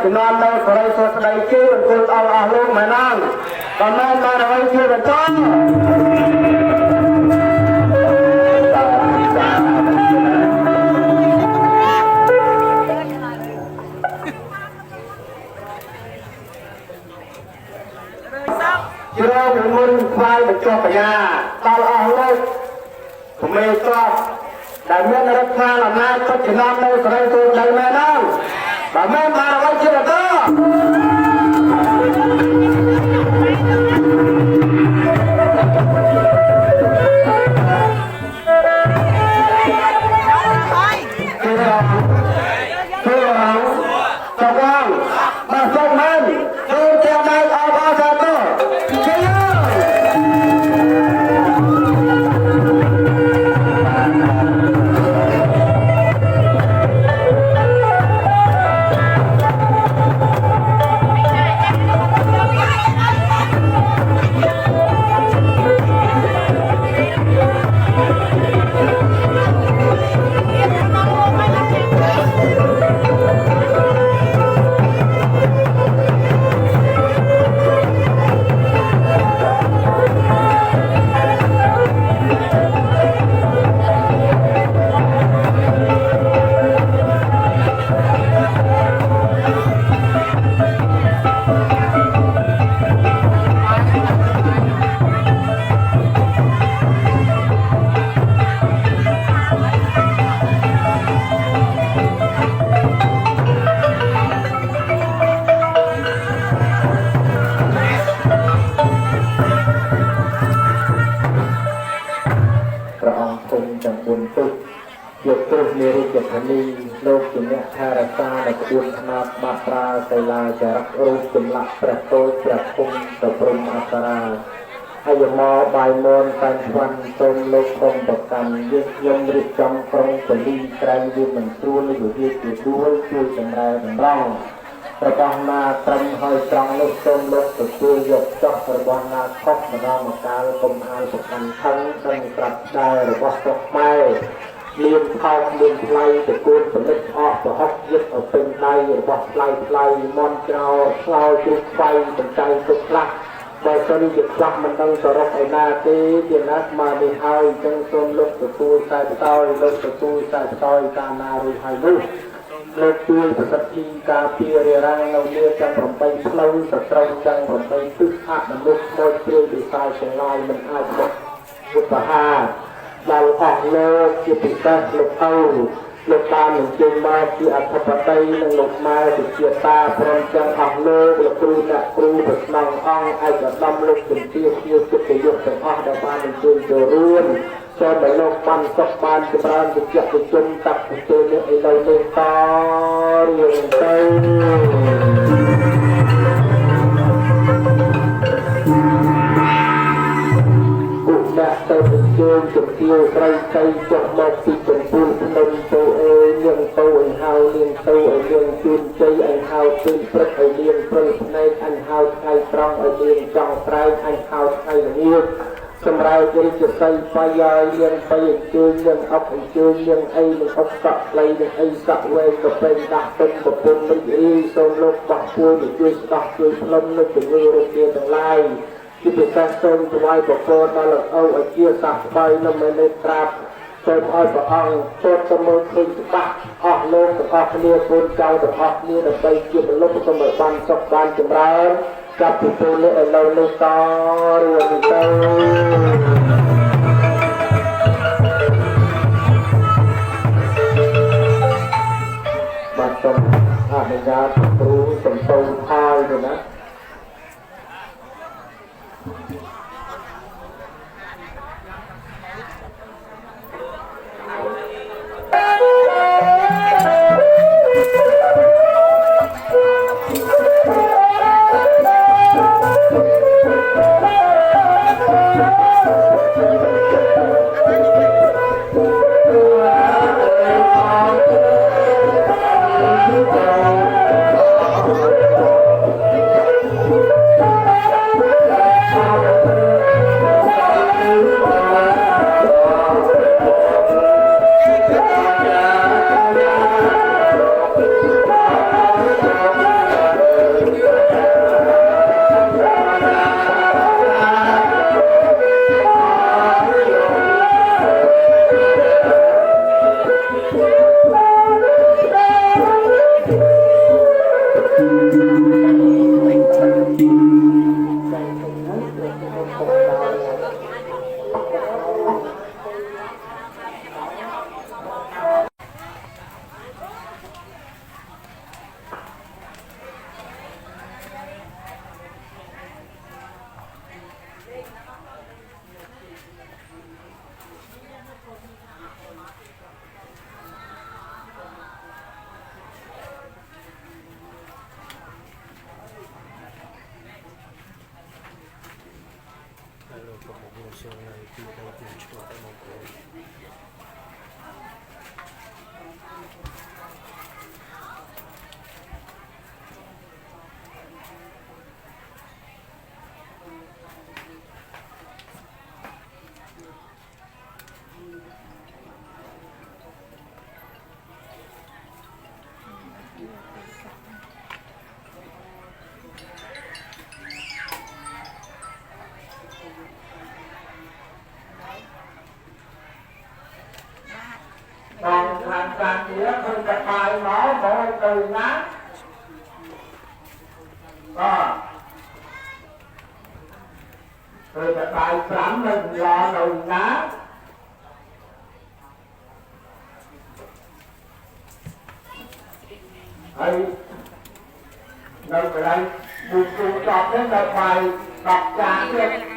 ជំនាន់នៅសេរីសុខស្ដីជឿអង្គុយអស់លោកមែនណាក៏មែនបានឲ្យជឿបន្តជឿមុនស្វាយបញ្ចុះបញ្ញាដល់អស់លោកព្រមេស្របដែលមានរដ្ឋាភិបាលអំណាចពិតជំនាន់នៅសេរីសុខស្ដីមែនណាបើមែនបានឲ្យជឿបន្តលោកជាអ្នកថែរក្សានៅក្បួនខ្នាតបាត្រាកៃឡាចរិតរូបចម្លាក់ព្រះតូចព្រះភូមិទៅព្រំអប្សរាហើយមកបាយមនតាំងស្វាន់សូមលោកក្រុមប្រកាន់យើងខ្ញុំរៀបចំក្រុងពលីក្រែងវាមិនស្រួលវិវាទជាដួលជួយចម្រែតម្រង់របស់ណាត្រឹមហើយត្រង់នោះសូមលោកទទួលយកចោះរបស់ណាខុសម្ដងមកកាលកុំអាលប្រកាន់ខឹងដឹងប្រាប់ដែររបស់ស្រុកខ្មែរមាន មានថោកមានថ្លៃទៅគួនផលិតអស់ប្រហុកยึดឲ្យពេញដៃរបស់ថ្លៃថ្លៃមន់ចោលឆ្លោយជ្រុះខ្វៃបង្កាយទុកខ្លះបើសិនជាខ្វះមិនដឹងសរុបឯណាទេជាណាស់មកនេះហើយចឹងសូមលោកទទួលខ្សែផ្សោយលោកទទួលខ្សែផ្សោយកាលណារួចហើយនោះលោកជួយប្រសិទ្ធិការពាររារាំងនៅលើទាំង8ផ្លូវសត្រូវទាំង8ទិសអមនុស្សដោយព្រាយដោយសាយទាំងឡាយមិនអាចមកឧបហាដល់អស់លោកជាពិសេសលោកឪលោកបាននឹងជើងមកជាអធិបតីនិងលោកម៉ែជាតាព្រមទាំងអស់លោកលោកគ្រូអ្នកគ្រូប្រស្នងអង្គឯកឧត្តមលោកជំទាវជាកិត្តិយសទាំងអស់ដែលបាននឹងជួយចូលរួមសូមឲ្យលោកបានសុខបានចម្រើនវិជ្ជាប្រជុំតាប់ប្រជុំនេះឲ្យនៅទៅតរៀងទៅអ្នកទៅបញ្ជូនជំទាវស្រីចៃចុះមកពីកំពូលភ្នំទៅអើយលៀងទៅឲ្យហៅលៀងទៅឲ្យលៀងជូនជ័យឲ្យហៅពេលព្រឹកឲ្យលៀងព្រិលភ្នែកអញហៅថ្ងៃត្រង់ឲ្យលៀងចង់ត្រែងអញហៅថ្ងៃល្ងាចសម្រាប់រាជសីបាយលៀងទៅអញ្ជើញលៀងអុកអញ្ជើញលៀងអីនឹងអុកសក់ខ្លីនឹងអីសក់វែងក៏ពេញដាក់ទឹកប្រពន្ធរីករាយសូមលោកបោះពួយជួយស្ដោះជួយផ្លុំនៅជំងឺរោគទាទាំងឡាយជាពិសេសសូមថ្វាយប្រពោដល់លោកឪឲ្យជាសះស្បើយនៅមេលេត្រាបសូមឲ្យព្រះអង្គចូលទៅមើលឃើញច្បាស់អស់លោកទាំងអស់គ្នាកូនចៅទាំងអស់គ្នាដើម្បីជាពលុបសូមឲ្យបានសុខបានចម្រើនចាប់ពីពេលនេះឲ្យនៅលើតរឿងទៅបាទសូមអនុញ្ញាតគ្រូសំទោសហើយទៅណាបានខាងការងារឃើញតែបាយមកទៅណាបាទឃើញតែបាយ5នៅឡនៅណាហើយនៅកន្លែងបុកទូចប់នេះនៅបាយ10ចានទៀត